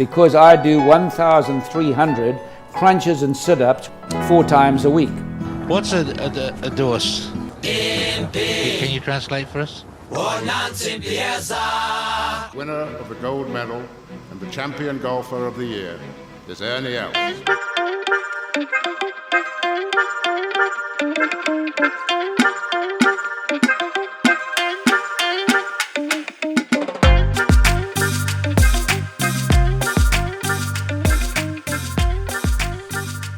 because I do 1,300 crunches and sit-ups 4 times a week. What's a dose? Can you translate for us? Winner of the gold medal and the champion golfer of the year is Ernie Els.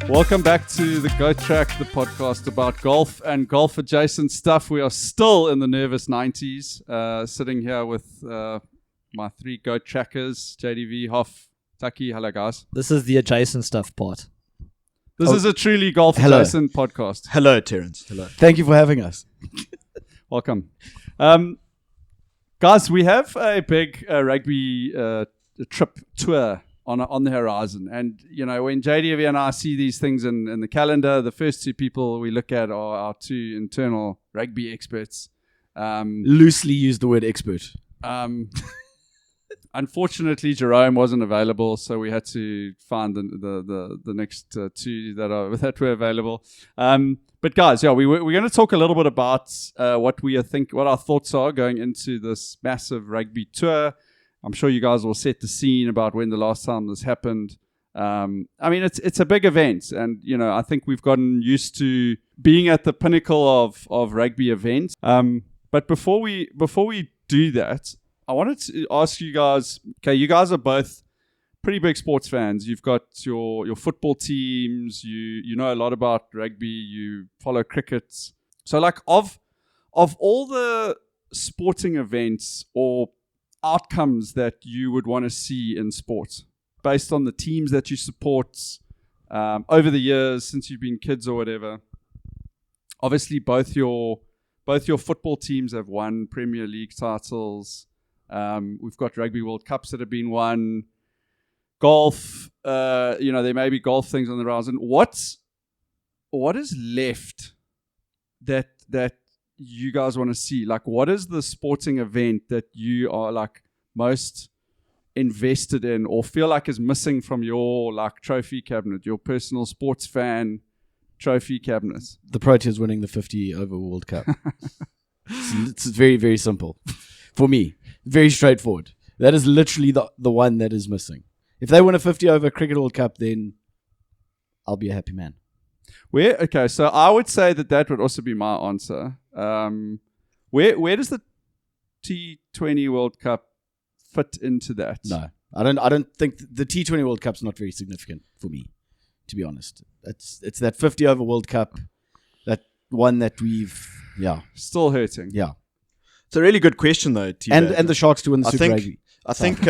Welcome back to the Go Track, the podcast about golf and golf adjacent stuff. We are still in the nervous 90s, sitting here with my 3 Go Trackers, JDV, Hoff, Tucky. Hello, guys. This is the adjacent stuff part. This is a truly golf adjacent podcast. Hello, Terence. Hello. Thank you for having us. Welcome. Guys, we have a big rugby trip tour on the horizon. And, you know, when JDV and I see these things in the calendar, the first 2 people we look at are our 2 internal rugby experts. Loosely use the word expert. Unfortunately, Jerome wasn't available, so we had to find the next 2 that were available. But guys, yeah, we're going to talk a little bit about what our thoughts are going into this massive rugby tour. I'm sure you guys will set the scene about when the last time this happened. I mean, it's a big event, and you know, I think we've gotten used to being at the pinnacle of rugby events. But before we do that, I wanted to ask you guys. Okay, you guys are both pretty big sports fans. You've got your football teams. You know a lot about rugby. You follow cricket. So, like, of all the sporting events or outcomes that you would want to see in sports based on the teams that you support over the years since you've been kids or whatever. Obviously, both your football teams have won Premier League titles. We've got Rugby World Cups that have been won. Golf, there may be golf things on the horizon. What is left that you guys want to see? Like, what is the sporting event that you are like most invested in or feel like is missing from your like trophy cabinet, your personal sports fan trophy cabinet? The Proteas winning the 50 over World Cup. It's very, very simple for me. Very straightforward. That is literally the one that is missing. If they win a 50 over Cricket World Cup, then I'll be a happy man. Okay, so I would say that would also be my answer. Where does the T20 World Cup fit into that? No, I don't think the T20 World Cup's not very significant for me, to be honest. It's that 50 over World Cup, that one that we've still hurting. Yeah, it's a really good question though. And the Sharks to win the Super Rugby. I think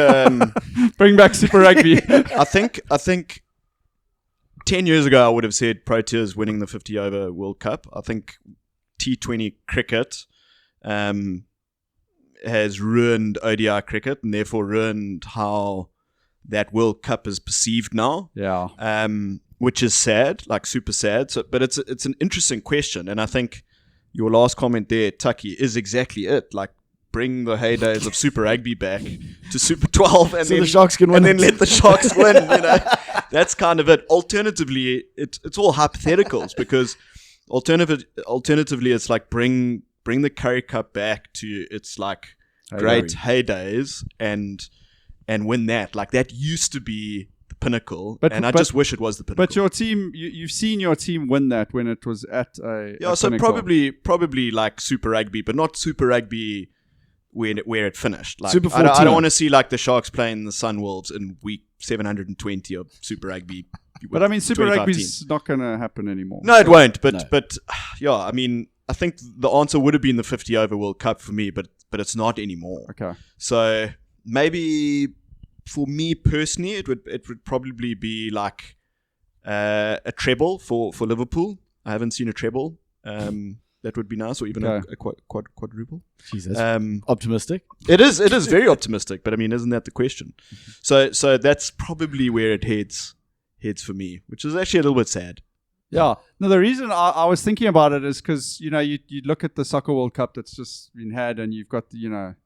bring back Super Rugby. I think 10 years ago I would have said Proteas winning the 50 over World Cup. I think T20 cricket has ruined ODI cricket and therefore ruined how that World Cup is perceived now. Yeah. Which is sad, like super sad. So, but it's an interesting question, and I think your last comment there, Tucky, is exactly it. Like, bring the heydays of Super Rugby back to Super 12, and so then the Sharks can win, and then let the Sharks win. You know, that's kind of it. Alternatively, it's all hypotheticals because alternatively, it's like bring the Curry Cup back to its like great heydays and win that. Like, that used to be the pinnacle, and I just wish it was the pinnacle. But your team, you've seen your team win that when it was at a so pinnacle. probably like Super Rugby, but not Super Rugby where it finished. Like, Super I don't want to see like the Sharks playing the Sunwolves in week 720 of Super Rugby. But I mean, Super Rugby's not going to happen anymore. No, it won't. But yeah, I mean, I think the answer would have been the 50 over World Cup for me, but it's not anymore. Okay. So maybe for me personally, it would probably be like a treble for Liverpool. I haven't seen a treble. That would be nice, or even a quadruple. Jesus, optimistic. It is very optimistic, but I mean, isn't that the question? So that's probably where it heads for me, which is actually a little bit sad. Yeah. No, the reason I was thinking about it is because, you know, you look at the Soccer World Cup that's just been had, and you've got the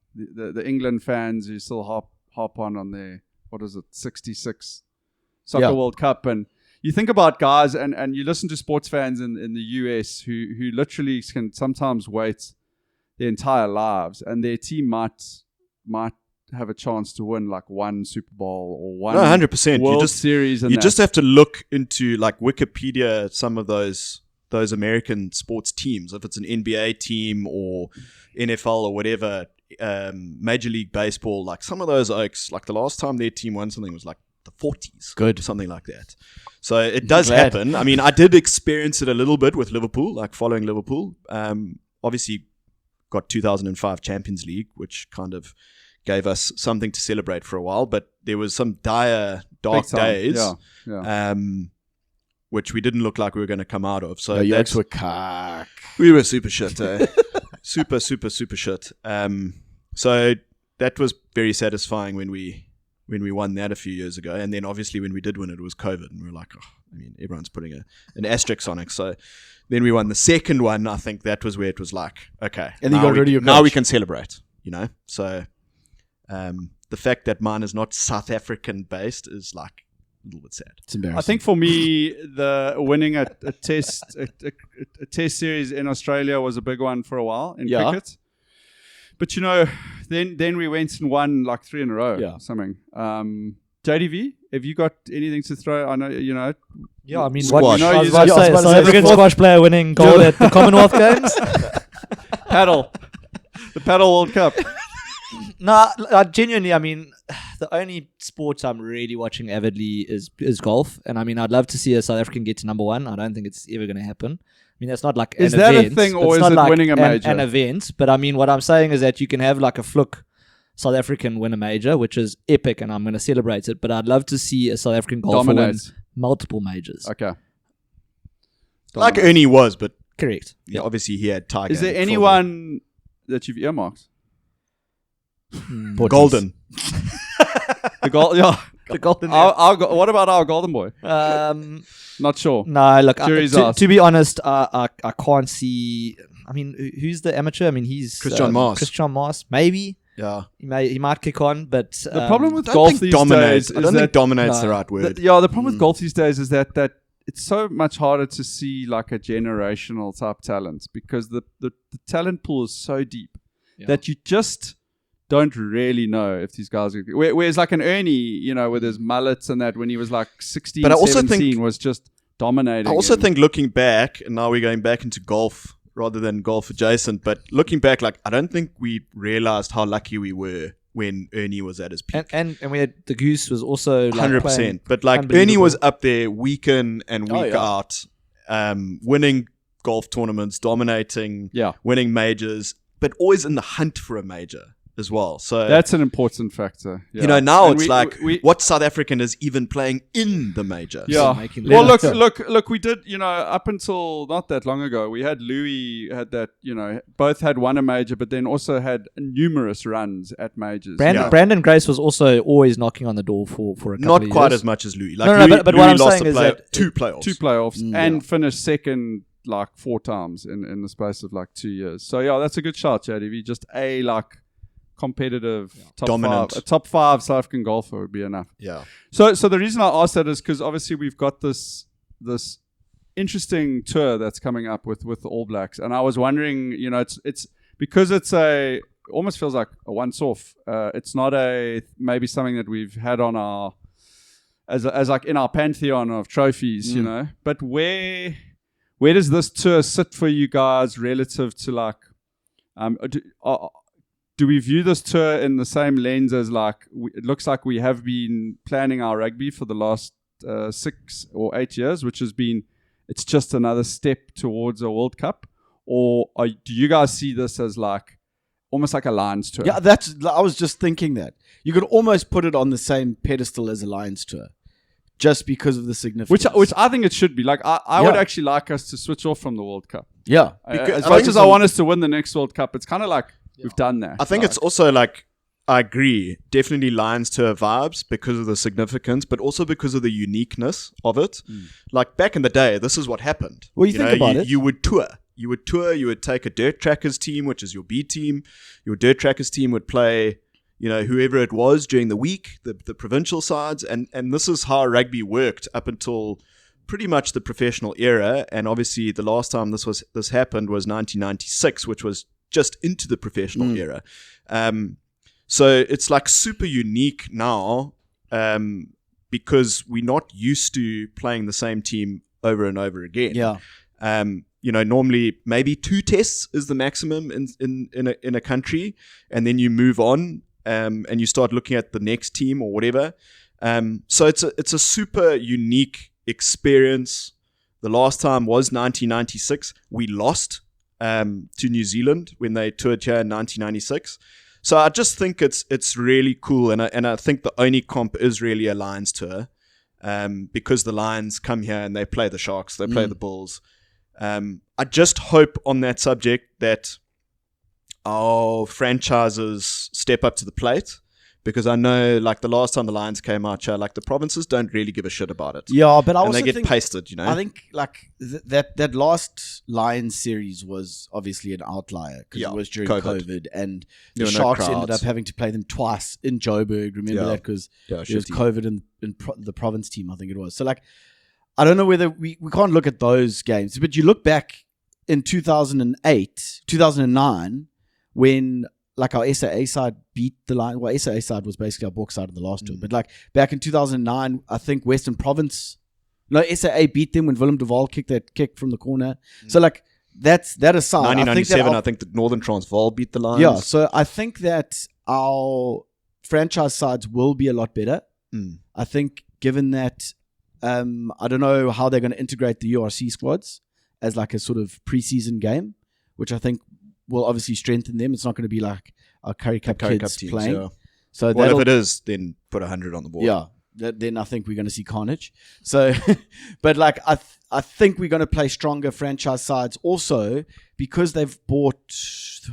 England fans who still harp on their what is it, 66 Soccer World Cup. And you think about guys and you listen to sports fans in the US who literally can sometimes wait their entire lives, and their team might have a chance to win like one Super Bowl or one 100%. World Series. And you just have to look into like Wikipedia, some of those American sports teams, if it's an NBA team or NFL or whatever, Major League Baseball, like some of those oaks, like the last time their team won something was like the 40s. Good. Something like that. So it does happen. I mean, I did experience it a little bit with Liverpool, like following Liverpool. Obviously got 2005 Champions League, which kind of gave us something to celebrate for a while, but there was some dark days, which we didn't look like we were going to come out of. So Yokes were cock. We were super shit, super shit. So that was very satisfying when we won that a few years ago, and then obviously when we did win it was COVID, and we were like, everyone's putting an asterisk on it. So then we won the second one. I think that was where it was like, okay, and then now we can celebrate, So the fact that mine is not South African based is like a little bit sad. It's embarrassing. I think for me, the winning a test series in Australia was a big one for a while in cricket. But then we went and won like 3 in a row. Yeah. Something. JDV, have you got anything to throw? I know Yeah, I mean, squash. I was about to say, South African squash player winning gold at the Commonwealth Games. Paddle. The Paddle World Cup. No, genuinely, I mean, the only sports I'm really watching avidly is golf. And I mean, I'd love to see a South African get to number one. I don't think it's ever going to happen. I mean, that's not like is an that event. A thing, or it's is not it like winning a major? An event. But I mean, what I'm saying is that you can have like a fluke South African win a major, which is epic, and I'm going to celebrate it. But I'd love to see a South African golfer win multiple majors. Okay. Like Ernie was, but Correct. yeah, obviously he had Tiger. Is there anyone that you've earmarked? Golden. The gold, yeah. The golden. What about our golden boy? Not sure. No, look. To be honest, I can't see. I mean, who's the amateur? I mean, he's Christian Maas. Christian Maas, maybe. Yeah, he might kick on, but the problem with I golf think these dominates. days I don't think dominates the right word. The problem with golf these days is that it's so much harder to see like a generational type talent, because the talent pool is so deep that you just don't really know if these guys are. Whereas like an Ernie, with his mullets and that, when he was like 16, but I also 17, was just dominating. I also think looking back, and now we're going back into golf rather than golf adjacent, but looking back, like I don't think we realized how lucky we were when Ernie was at his peak. And we had the Goose was also like 100%. But like Ernie was up there week in and week out, winning golf tournaments, dominating, winning majors, but always in the hunt for a major as well. So that's an important factor. Yeah. Now and it's what South African is even playing in the major. Yeah. Well, look, we did, up until not that long ago, we had Louis had that, both had won a major, but then also had numerous runs at majors. Brandon Grace was also always knocking on the door for a couple of years. Not quite as much as Louis. Like but what I'm saying is that two playoffs. And finished second like 4 times in the space of like 2 years. So yeah, that's a good shot, JDV. Just competitive dominant. A top 5 South African golfer would be enough. Yeah. So the reason I asked that is because obviously we've got this interesting tour that's coming up with the All Blacks, and I was wondering, it's because it's almost feels like a once-off. It's not maybe something that we've had on our as like in our pantheon of trophies, But where does this tour sit for you guys relative to like do we view this tour in the same lens as like it looks like we have been planning our rugby for the last 6 or 8 years, which has been it's just another step towards a World Cup, or do you guys see this as like almost like a Lions tour? Yeah, I was just thinking that you could almost put it on the same pedestal as a Lions tour, just because of the significance. Which I think it should be. Like I would actually like us to switch off from the World Cup. Yeah, as much as I want us to win the next World Cup, it's kind of like. We've done that. I think it's also like, I agree, definitely Lions tour vibes because of the significance, but also because of the uniqueness of it. Like back in the day, this is what happened. Well, you think about it. You would tour. You would take a Dirt Trackers team, which is your B team. Your Dirt Trackers team would play, whoever it was during the week, the provincial sides, and this is how rugby worked up until pretty much the professional era. And obviously the last time this happened was 1996, which was just into the professional era. So it's like super unique now, because we're not used to playing the same team over and over again. Yeah. Normally maybe 2 tests is the maximum in a country, and then you move on, and you start looking at the next team or whatever. So it's a super unique experience. The last time was 1996. We lost to New Zealand when they toured here in 1996. So I just think it's really cool, and I think the only comp is really a Lions tour, because the Lions come here and they play the Sharks, they play the Bulls. I just hope on that subject that our franchises step up to the plate, because I know, like, the last time the Lions came out here, like, the provinces don't really give a shit about it. Yeah, but I and also they get think, pasted, I think like that last Lions series was obviously an outlier because it was during COVID, and the There were no Sharks ended crowds. up having to play them twice in Joburg. Remember that, because Yeah, there was shitty. COVID in the province team, I think it was. So like, I don't know whether we can't look at those games, but you look back in 2008, 2009, when like our SAA side beat the Lions. Well, SAA side was basically our Bok side in the last tour. But like back in 2009, I think Western Province, SAA beat them when Willem de Waal kicked that kick from the corner. So like, that aside, 1997, I think the Northern Transvaal beat the Lions. Yeah, so I think that our franchise sides will be a lot better. I think given that, I don't know how they're going to integrate the URC squads as like a sort of preseason game, which I think will obviously strengthen them. It's not going to be like our Curry Cup kids teams, playing. yeah. So Well, if it is, then put 100 on the board. yeah, then I think we're going to see carnage. So, but like I think we're going to play stronger franchise sides also, because they've bought,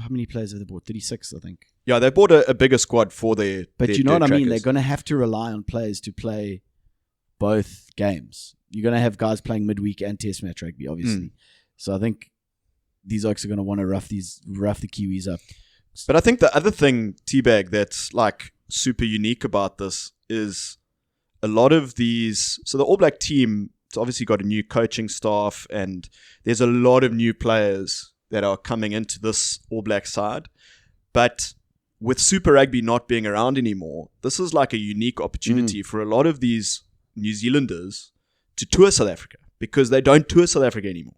how many players have they bought? 36, I think. Yeah, they bought a bigger squad for their. But their you know what I mean? trackers. They're going to have to rely on players to play both games. You're going to have guys playing midweek and test match rugby, obviously. So I think these oaks are going to want to rough the Kiwis up. But I think the other thing, Teabag, that's like super unique about this is a lot of these. So the All Black team, it's obviously got a new coaching staff, and there's a lot of new players that are coming into this All Black side. But with Super Rugby not being around anymore, this is like a unique opportunity for a lot of these New Zealanders to tour South Africa, because they don't tour South Africa anymore.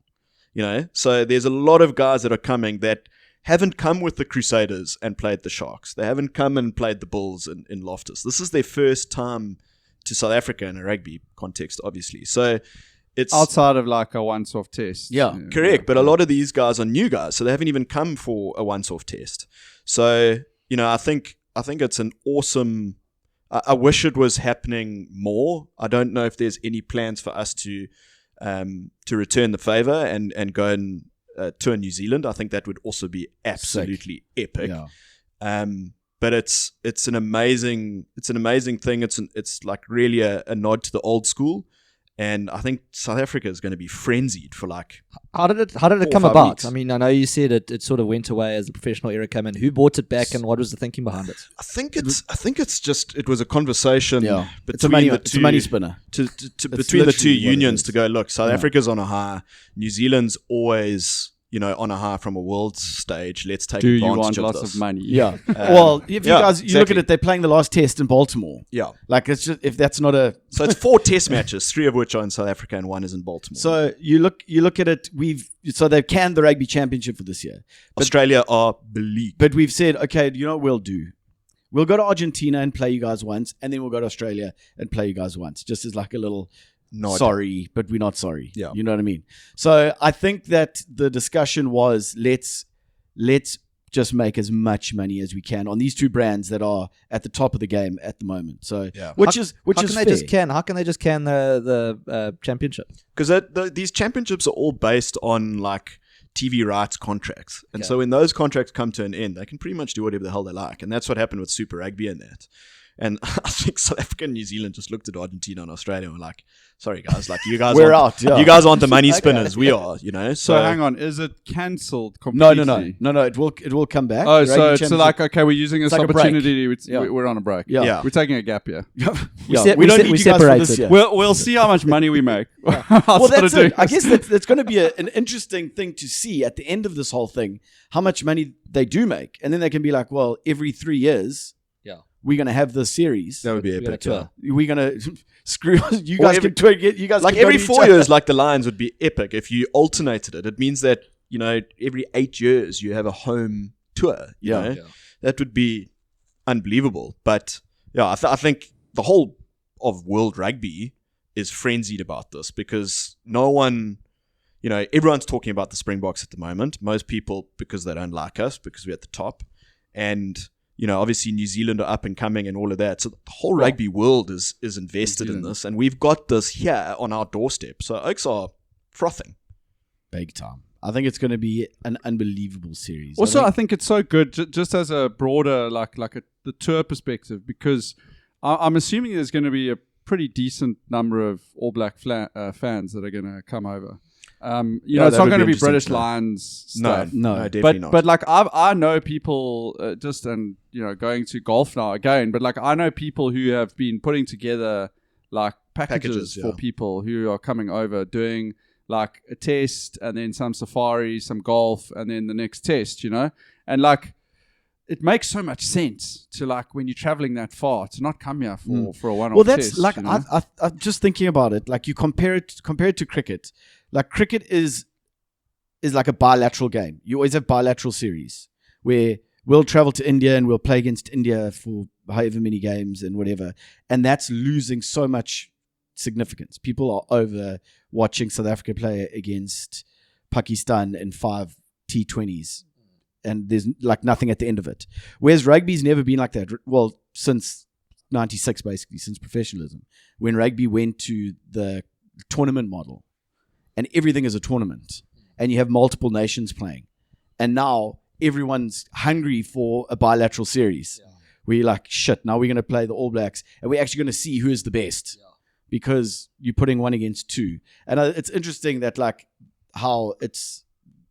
So there's a lot of guys that are coming that haven't come with the Crusaders and played the Sharks. They haven't come and played the Bulls in Loftus. This is their first time to South Africa in a rugby context, obviously. So it's outside of like a once-off test. Yeah. correct. But a lot of these guys are new guys, so they haven't even come for a once-off test. So, I think it's an awesome. I wish it was happening more. I don't know if there's any plans for us to return the favor and go and tour New Zealand. I think that would also be absolutely epic. Yeah. But it's an amazing thing. It's like really a nod to the old school. And I think South Africa is going to be frenzied for like. How did it 4 or come 5 about? weeks. I mean, I know you said it sort of went away as the professional era came in. Who bought it back, and what was the thinking behind it? I think it's just it was a conversation Yeah. It's between a money spinner. between the two literally what it unions is. to go, look, South Yeah. Africa's on a high, New Zealand's always on a high from a world stage. Let's take Do you advantage want of lots this. of money? Yeah. Well, if you yeah, guys you look at exactly. it, they're playing the last test in Baltimore. Yeah. Like, it's just, if that's not a. So it's 4 test matches, 3 of which are in South Africa and 1 is in Baltimore. So you look at it. So they've canned the rugby championship for this year. Australia are beleaguered. But we've said, okay, you know what we'll do? We'll go to Argentina and play you guys once, and then we'll go to Australia and play you guys once, just as like a little Nod. sorry, but we're not sorry. Yeah. You know what I mean? So I think that the discussion was let's just make as much money as we can on these two brands that are at the top of the game at the moment. So Yeah. which How is can fair. they just can the championship? Because these championships are all based on like TV rights contracts. And so when those contracts come to an end, they can pretty much do whatever the hell they like. And that's what happened with Super Rugby and that. And I think South Africa and New Zealand just looked at Argentina and Australia and were like, sorry guys, like you guys We're aren't, out, yeah. you guys aren't the money spinners, we are, you know. So hang on, is it cancelled No, completely? no. It will come back. Oh, The so rugby it's championship- like, okay, we're using this like a break. opportunity. Yeah. We're on a break. Yeah. We're taking a gap year. Yeah, we we don't need we you guys for this separated. year. We'll see how much money we make. Well, that's it. I guess that's going to be an interesting thing to see at the end of this whole thing, how much money they do make. And then they can be like, well, every 3 years, we're going to have this series. That would be We got a epic. tour. We're going to screw you Well, guys. every- Can tour, you guys Like can go every to each 4 other. years, like the Lions would be epic if you alternated it. It means that, you know, every 8 years you have a home tour. You Yeah. know? Yeah. That would be unbelievable. But yeah, I think the whole of world rugby is frenzied about this because no one, you know, everyone's talking about the Springboks at the moment. Most people, because they don't like us, because we're at the top. And, you know, obviously New Zealand are up and coming and all of that. So the whole rugby world is invested in this. And we've got this here on our doorstep. So Oaks are frothing. Big time. I think it's going to be an unbelievable series. Also, I think it's so good just as a broader, the tour perspective, because I'm assuming there's going to be a pretty decent number of All Black fans that are going to come over. You know, it's that not would going to be be British interesting to know. Lions No, stuff. No. definitely not. But like I know people going to golf now again, but like I know people who have been putting together like packages for yeah. people who are coming over, doing like a test and then some safari, some golf, and then the next test, you know? And like it makes so much sense to like when you're traveling that far to not come here for a one-off well, that's test. like you know? I'm just thinking about it. Like you compare it to cricket. Like cricket is like a bilateral game. You always have bilateral series where we'll travel to India and we'll play against India for however many games and whatever, and that's losing so much significance. People are over watching South Africa play against Pakistan in 5 T20s, and there's like nothing at the end of it. Whereas rugby's never been like that. Well, since 96, basically, since professionalism, when rugby went to the tournament model, and everything is a tournament, and you have multiple nations playing, and now everyone's hungry for a bilateral series. Yeah. Where you're like, shit, now we're going to play the All Blacks, and we're actually going to see who is the best. Yeah. Because you're putting 1 against 2. And it's interesting that like how it's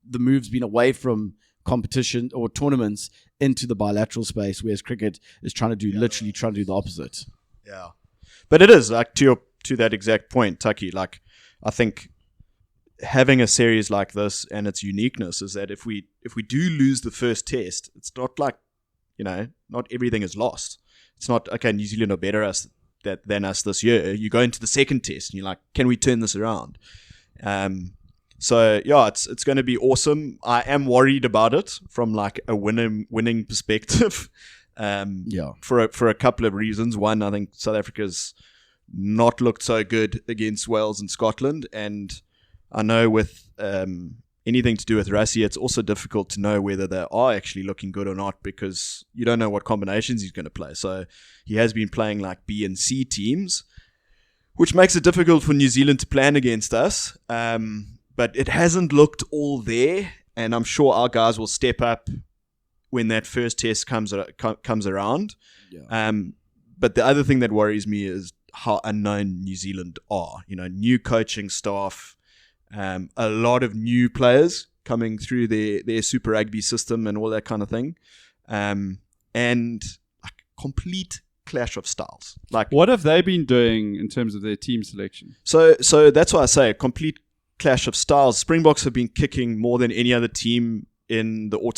the move's been away from competition or tournaments into the bilateral space, whereas cricket is trying to do the opposite. Yeah. But it is like to that exact point, Tucky, like I think having a series like this and its uniqueness is that if we do lose the first test, it's not like, you know, not everything is lost. It's not, okay, New Zealand are better than us this year. You go into the second test and you're like, can we turn this around? So yeah, it's going to be awesome. I am worried about it from like a winning perspective. For a couple of reasons. One, I think South Africa's not looked so good against Wales and Scotland, and I know with anything to do with Rassie, it's also difficult to know whether they are actually looking good or not because you don't know what combinations he's going to play. So he has been playing like B and C teams, which makes it difficult for New Zealand to plan against us. But it hasn't looked all there, and I'm sure our guys will step up when that first test comes around. Yeah. But the other thing that worries me is how unknown New Zealand are. You know, new coaching staff, a lot of new players coming through their Super Rugby system and all that kind of thing, and a complete clash of styles. Like, what have they been doing in terms of their team selection? So that's why I say a complete clash of styles. Springboks have been kicking more than any other team in the what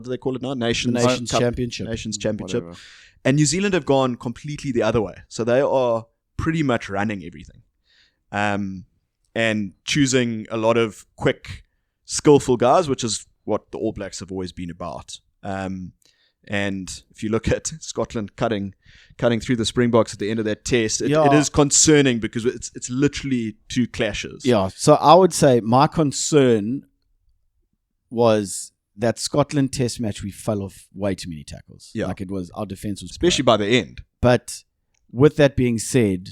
do they call it now? Nations Championship. Nations Championship. Whatever. And New Zealand have gone completely the other way. So they are pretty much running everything. And choosing a lot of quick, skillful guys, which is what the All Blacks have always been about. And if you look at Scotland cutting through the Springboks at the end of that test, it is concerning because it's literally two clashes. Yeah, so I would say my concern was that Scotland test match, we fell off way too many tackles. Yeah. Like it was, our defense was Especially by the end. But with that being said,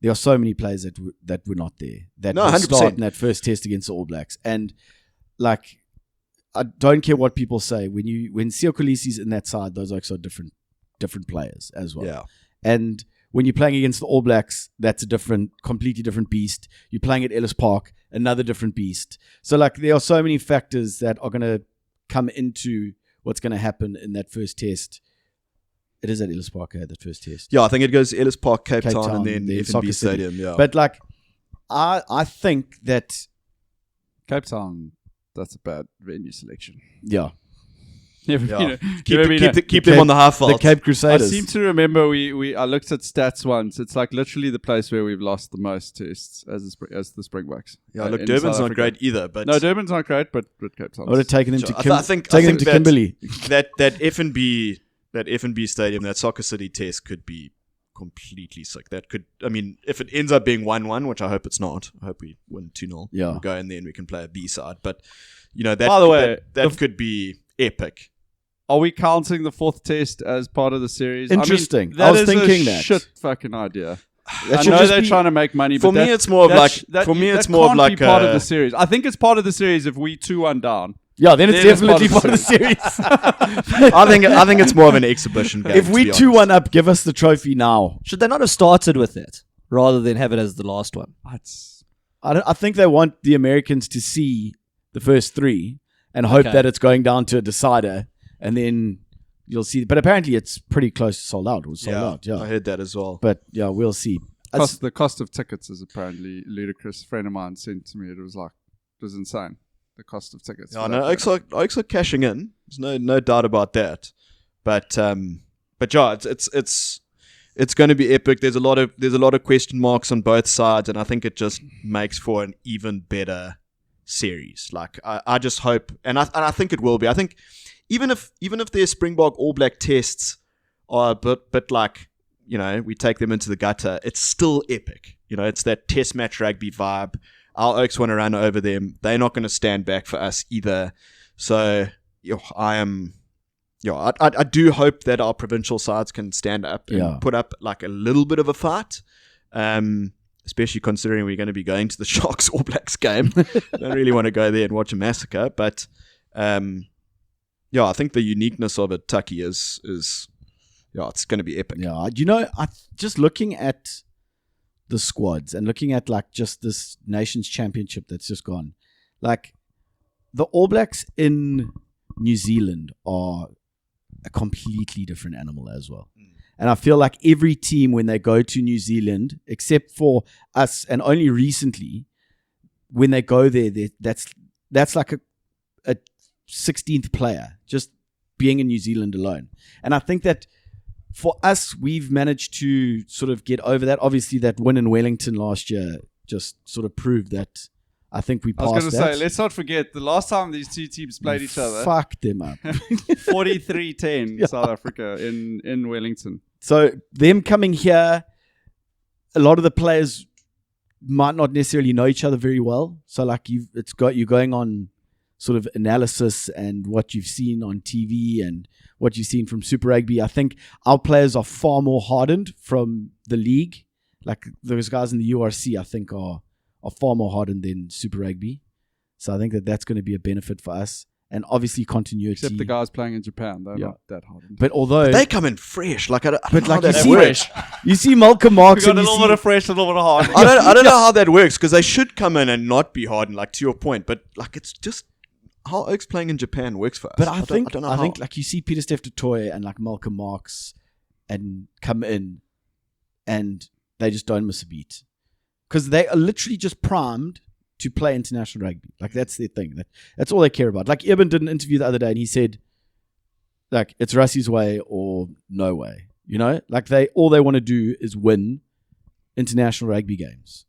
there are so many players that were not there. That No, will 100%. start in that first test against the All Blacks. And like, I don't care what people say. When Siya Kolisi's in that side, those Oaks are different different players as well. Yeah. And when you're playing against the All Blacks, that's a completely different beast. You're playing at Ellis Park, another different beast. So like there are so many factors that are going to come into what's going to happen in that first test. It is at Ellis Park, that first test. Yeah, I think it goes Ellis Park, Cape Town, and then Soccer F&B City. Stadium. Yeah, But like, I think that, Cape Town, that's a bad venue selection. yeah, Never yeah. been a- keep never been a- keep them on the half the Cape I Crusaders. seem to remember I looked at stats once. It's like literally the place where we've lost the most tests as the Springboks. Yeah, look, in Durban's South not Africa. great either. But No, Durban's not great, but Cape Town. I would have taken him to I think taken him to that- Kimberley. that F&B stadium, that Soccer City test could be completely sick. That could, I mean, if it ends up being 1-1, which I hope it's not. I hope we win 2-0. Yeah. We'll go in there and we can play a B side. But that, By the way, that could be epic. Are we counting the fourth test as part of the series? Interesting. I mean, that I was is thinking a that. shit fucking idea. That I should know just they're be- trying to make money, For but me, it's more of like that for me, that it's more of can't like be part of a- the series. I think it's part of the series if we 2-1 down. Yeah, then it's Then it's definitely part part of of the series. I think it's more of an exhibition game. If to we be 2-1 honest. up, give us the trophy now. Should they not have started with that rather than have it as the last one? It's I think they want the Americans to see the first three and hope Okay. that it's going down to a decider, and then you'll see. But apparently, it's pretty close to sold out. It was sold out, I yeah. heard that as well. But yeah, we'll see. the cost of tickets is apparently ludicrous. A friend of mine sent to me. It was insane. The cost of tickets. Yeah, for no, that game. Oaks are cashing in. There's no doubt about that. But yeah, it's going to be epic. There's a lot of question marks on both sides, and I think it just makes for an even better series. Like I just hope, and I think it will be. I think even if their Springbok All Black tests are a bit like, we take them into the gutter, it's still epic. It's that test match rugby vibe. Our Oaks want to run over them. They're not going to stand back for us either. So I do hope that our provincial sides can stand up and put up like a little bit of a fight. Especially considering we're going to be going to the Sharks All Blacks game. I don't really want to go there and watch a massacre, but I think the uniqueness of it, Tucky, is it's going to be epic. Yeah, just looking at the squads and looking at like just this Nations Championship that's just gone, like the All Blacks in New Zealand are a completely different animal as well. And I feel like every team, when they go to New Zealand, except for us, and only recently, when they go there, that's like a 16th player just being in New Zealand alone. And I think that for us, we've managed to sort of get over that. Obviously, that win in Wellington last year just sort of proved that. I think we I passed was going to that. say, let's not forget the last time these two teams played each other. Fucked them up. 43-10 South Africa in Wellington. So them coming here, a lot of the players might not necessarily know each other very well. So like you're going on sort of analysis and what you've seen on TV and what you've seen from Super Rugby. I think our players are far more hardened from the league. Like those guys in the URC, I think are far more hardened than Super Rugby. So I think that's going to be a benefit for us. And obviously continuity. Except the guys playing in Japan, they're Yeah. not that hardened. But although They come in fresh. Like I don't know how you that see, works. you see Malcolm Marx We and got a you little see bit of fresh, a little bit of hard. I don't know how that works, because they should come in and not be hardened, like to your point. But like it's just how Oaks playing in Japan works for us. But I think don't know how. like you see Peter Steph du Toit and like Malcolm Marx and come in and they just don't miss a beat. Because they are literally just primed to play international rugby. Like that's their thing. That's all they care about. Like Eben did an interview the other day and he said, like, it's Russie's way or no way. Like all they want to do is win international rugby games.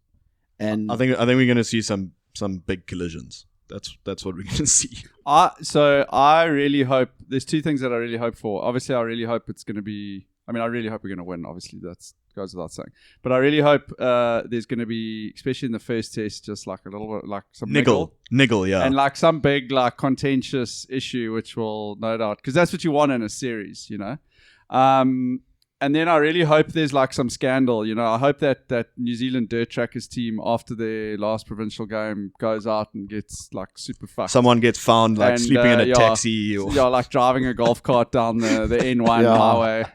And I think we're going to see some big collisions. That's what we're going to see. So I really hope there's two things that I really hope for. Obviously, I really hope it's going to be. I mean, I really hope we're going to win. Obviously, that goes without saying. But I really hope there's going to be, especially in the first test, just like a little bit like some Niggle, yeah. and like some big like contentious issue, which will no doubt, because that's what you want in a series, And then I really hope there's like some scandal, I hope that New Zealand Dirt Trackers team after their last provincial game goes out and gets like super fucked. Someone gets found like And, sleeping in a taxi. Or like driving a golf cart down the N1 highway.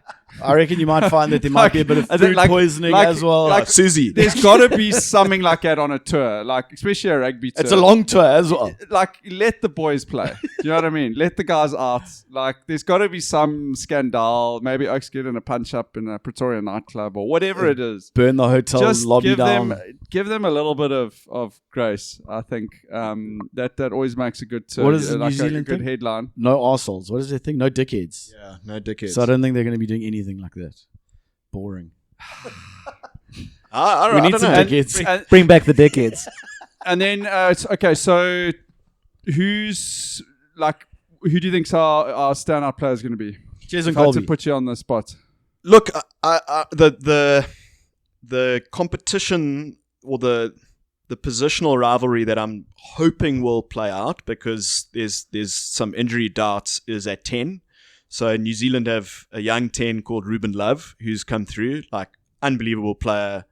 I reckon you might find that there might be a bit of I think food poisoning as well. Like Susie. There's got to be something like that on a tour, like especially a rugby tour. It's a long tour as well. Like, let the boys play. Do you know what I mean? Let the guys out. Like, there's got to be some scandal. Maybe Oaks get in a punch up in a Pretoria nightclub or whatever it is. Burn the hotel Just lobby down. give them a little bit of grace. I think that always makes a good tour. What is the like New Zealand a good thing? headline. No arseholes. What is their thing? No dickheads. Yeah, no dickheads. So I don't think they're going to be doing anything like that. Boring. I We need don't some know. dickheads. Bring back the decades. And then okay, so who do you think's our standout player is going to be? Cheers and If I had to Colby. put you on the spot. Look, the competition or the positional rivalry that I'm hoping will play out, because there's some injury doubts, is at 10. So New Zealand have a young 10 called Ruben Love, who's come through, like unbelievable player,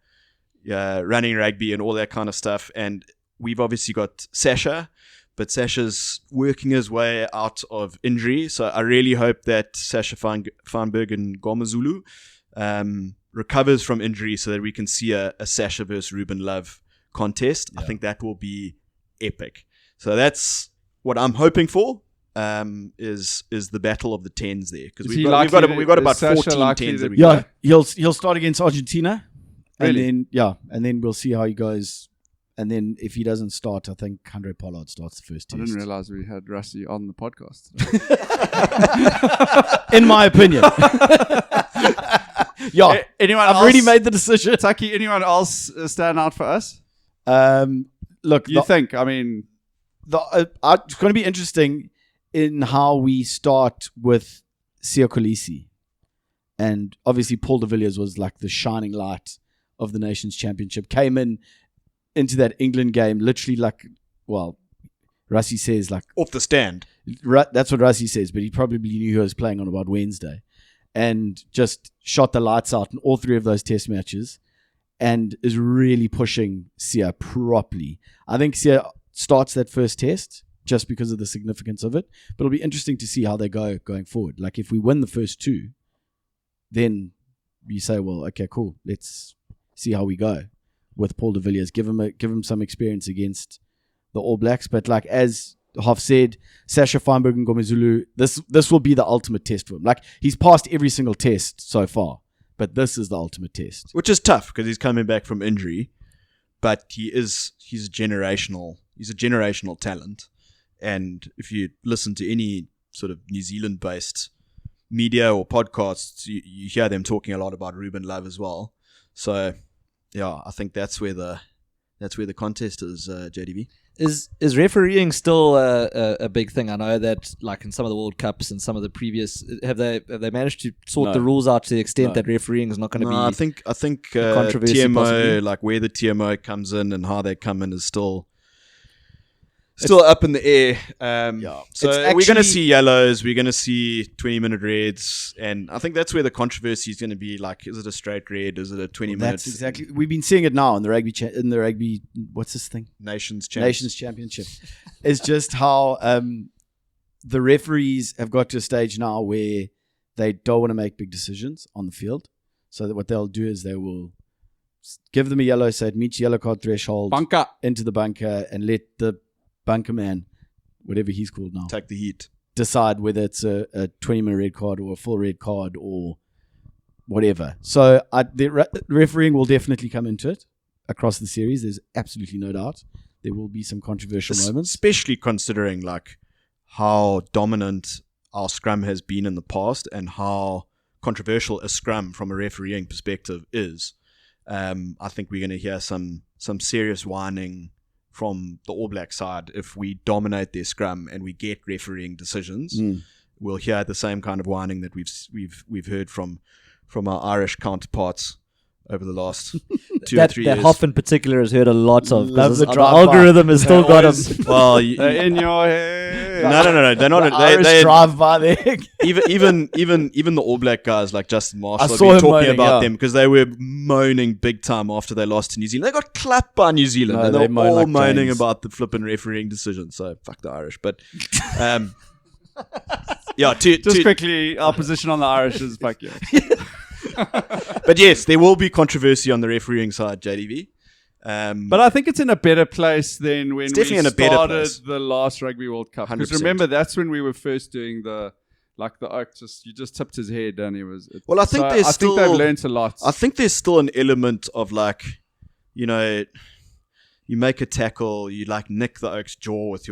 running rugby and all that kind of stuff. And we've obviously got Sasha, but Sasha's working his way out of injury. So I really hope that Sasha Feinberg and Gomazulu recovers from injury so that we can see a Sasha versus Ruben Love contest. I think that will be epic. So that's what I'm hoping for. Is the battle of the 10s there, because we've got about 14 10s that we Yeah, he'll start against Argentina. Really? And then we'll see how he goes. And then if he doesn't start, I think Andre Pollard starts the first I test. didn't realize we had Rusty on the podcast. In my opinion. Yeah, Anyone I've else? already made the decision. Tucky, anyone else stand out for us? Look, You think? I mean, it's going to be interesting in how we start with Sia Kolisi. And obviously Paul de Villiers was like the shining light of the Nations Championship. Came into that England game literally like, well, Rassie says like... off the stand. That's what Rassie says, but he probably knew he was playing on about Wednesday. And just shot the lights out in all three of those test matches and is really pushing Sia properly. I think Sia starts that first test just because of the significance of it. But it'll be interesting to see how they go going forward. Like if we win the first two, then you say, well, okay, cool. Let's see how we go with Paul de Villiers. Give him some experience against the All Blacks. But like as Hoff said, Sasha Feinberg and Gomezulu, this will be the ultimate test for him. Like he's passed every single test so far, but this is the ultimate test. Which is tough because he's coming back from injury, but he's a generational talent. And if you listen to any sort of New Zealand based media or podcasts, you hear them talking a lot about Ruben Love as well. So yeah, I think that's where the contest is, JDB. Is refereeing still a big thing? I know that like in some of the World Cups and some of the previous, have they managed to sort No. the rules out to the extent No. that refereeing is not going to be? I think controversy TMO, possibly. like where the TMO comes in and how they come in, is still up in the air. So It's we're going to actually- see yellows, we're going to see 20-minute reds, and I think that's where the controversy is going to be. Like, is it a straight red? Is it a 20-minute? That's exactly. We've been seeing it now in the rugby. What's this thing? Nations Championship. It's just how the referees have got to a stage now where they don't want to make big decisions on the field. So that what they'll do is they will give them a yellow, so it meets yellow card threshold, bunker. into the bunker, and let the bunker man, whatever he's called now, take the heat. decide whether it's a 20-minute red card or a full red card or whatever. So the refereeing will definitely come into it across the series. There's absolutely no doubt. There will be some controversial moments. Especially considering like how dominant our scrum has been in the past and how controversial a scrum from a refereeing perspective is. I think we're going to hear some serious whining from the All Black side if we dominate their scrum and we get refereeing decisions. We'll hear the same kind of whining that we've heard from our Irish counterparts over the last 2 or 3 that years. Hoff in particular has heard a lot of. Love 'cause the the drive-by. algorithm has still got him. Well, In your head. no. They're not. Irish They drive by there. even the All Black guys like Justin Marshall I have saw been him talking moaning, about yeah. them because they were moaning big time after they lost to New Zealand. They got clapped by New Zealand, No, and they they're moan all like moaning James. about the flipping refereeing decision. So fuck the Irish, but Yeah, Just quickly, our position on the Irish is fuck you. but yes, there will be controversy on the refereeing side, JDV. But I think it's in a better place than when we definitely in a better started place. the last Rugby World Cup. Because 100%. remember, that's when we were first doing the oak. You just tipped his head and he was. Well, I think I think they've learnt a lot. I think there's still an element of like, you know, you make a tackle, you like nick the oak's jaw with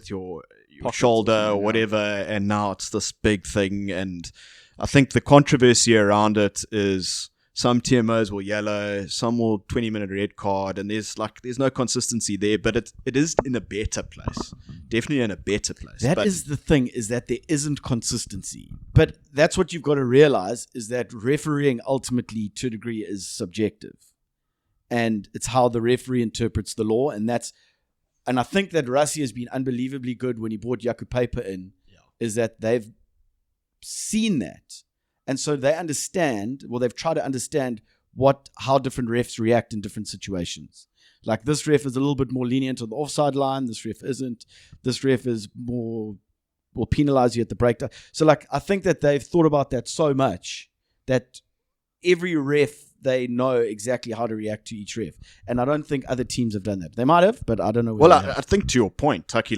your shoulder or whatever, and now it's this big thing. And I think the controversy around it is some TMOs will yellow, some will 20-minute red card, and there's no consistency there. But it is in a better place, definitely in a better place. That is the thing, is that there isn't consistency. But that's what you've got to realize, is that refereeing ultimately, to a degree, is subjective. And it's how the referee interprets the law. And I think that Rassie has been unbelievably good when he brought Yaku Paper in, is that they've seen that. And so they understand, they've tried to understand how different refs react in different situations. Like this ref is a little bit more lenient on the offside line. This ref isn't. This ref is will penalize you at the breakdown. So I think that they've thought about that so much that every ref, they know exactly how to react to each ref. And I don't think other teams have done that. They might have, but I don't know. Well, I think to your point, Tucky,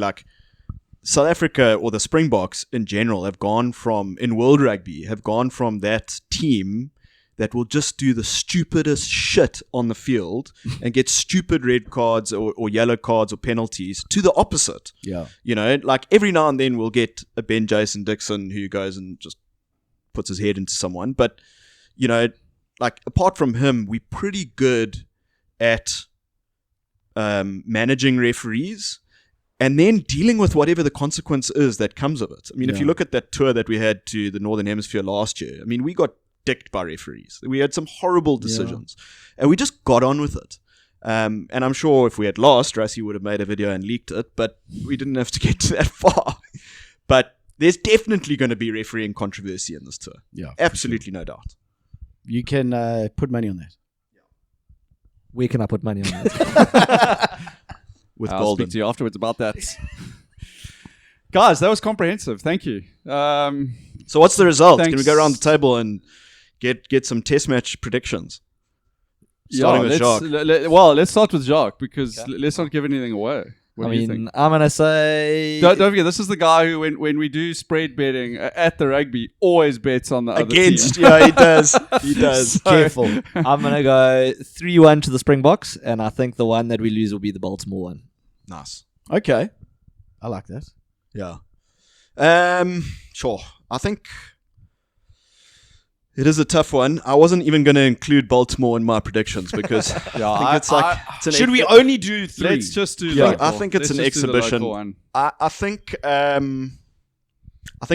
South Africa or the Springboks in general in World Rugby have gone from that team that will just do the stupidest shit on the field and get stupid red cards or yellow cards or penalties to the opposite. Yeah. You know, every now and then we'll get a Ben Jason Dixon who goes and just puts his head into someone. But, you know, apart from him, we're pretty good at managing referees and then dealing with whatever the consequence is that comes of it. I mean, if you look at that tour that we had to the Northern Hemisphere last year, I mean, we got dicked by referees. We had some horrible decisions and we just got on with it. And I'm sure if we had lost, Rassie would have made a video and leaked it, but we didn't have to get to that far. But there's definitely going to be refereeing controversy in this tour. Yeah. Absolutely no doubt. You can put money on that. Where can I put money on that? With I'll Golden. speak to you afterwards about that. Guys, that was comprehensive. Thank you. So what's the result? Thanks. Can we go around the table and get some test match predictions? Starting with Jacques. Let's start with Jacques because let's not give anything away. What do you think? I'm going to say... Don't forget, this is the guy who, when we do spread betting at the rugby, always bets on the other team. Yeah, he does. He does. Careful. I'm going to go 3-1 to the Springboks, and I think the one that we lose will be the Baltimore one. Nice. Okay. I like that. Yeah. Sure. I think it is a tough one. I wasn't even going to include Baltimore in my predictions because I think it's an Should we only do 3? Let's just do local. I think it's an exhibition. I think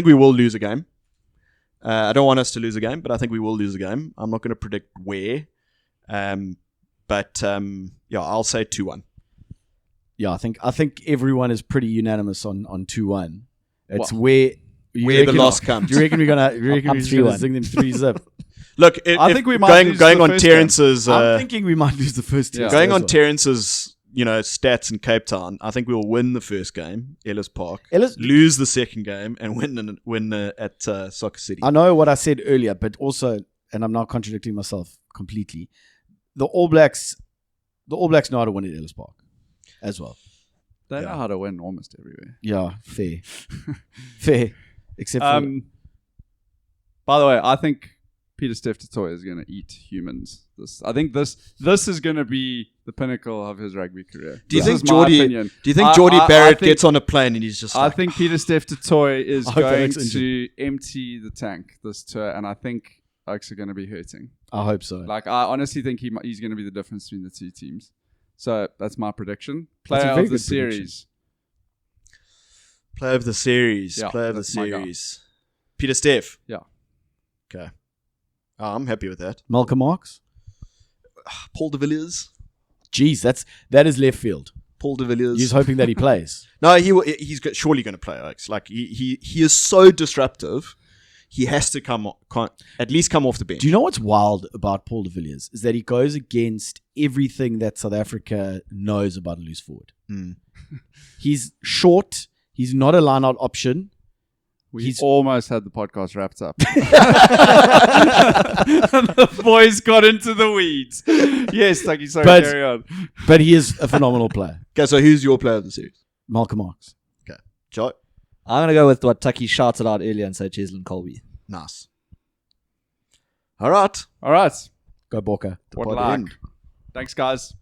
we will lose a game. I don't want us to lose a game, but I think we will lose a game. I'm not going to predict where. But I'll say 2-1. Yeah, I think everyone is pretty unanimous on 2-1. It's where the loss comes. Do you reckon we're gonna zing them 3-0? Look, I think we might lose going the on first Terrence's. I'm thinking we might lose the first two. Going on Terrence's, stats in Cape Town. I think we'll win the first game, Ellis Park. Lose the second game and win at Soccer City. I know what I said earlier, but also, and I'm now contradicting myself completely. The All Blacks know how to win at Ellis Park as well. They know how to win almost everywhere. Yeah, fair. Fair. Except for... By the way, I think Peter Steph Totoy is going to eat humans. I think this is going to be the pinnacle of his rugby career. Do you think Geordie Barrett gets on a plane and he's just I think Peter Steph Totoy is going to empty the tank this tour, and I think Oaks are going to be hurting. I hope so. I honestly think he's going to be the difference between the two teams. So that's my prediction. Player of the series. Player of the series. Yeah, Player of the series. Peter Steph. Yeah. Okay. I'm happy with that. Malcolm Marx. Paul de Villiers. Jeez, that is left field. Paul de Villiers. He's hoping that he plays. No, he's surely going to play. Oaks. He is so disruptive. He has to at least come off the bench. Do you know what's wild about Paul de Villiers? Is that he goes against everything that South Africa knows about a loose forward. He's short. He's not a line-out option. We almost had the podcast wrapped up. The boys got into the weeds. Yes, Tucky, sorry, carry on. But he is a phenomenal player. Okay, so who's your player of the series? Malcolm Marks. Okay. Joe? I'm going to go with what Tucky shouted out earlier and say Cheslin Colby. Nice. All right. All right. Go Boca. What pod luck. end. Thanks, guys.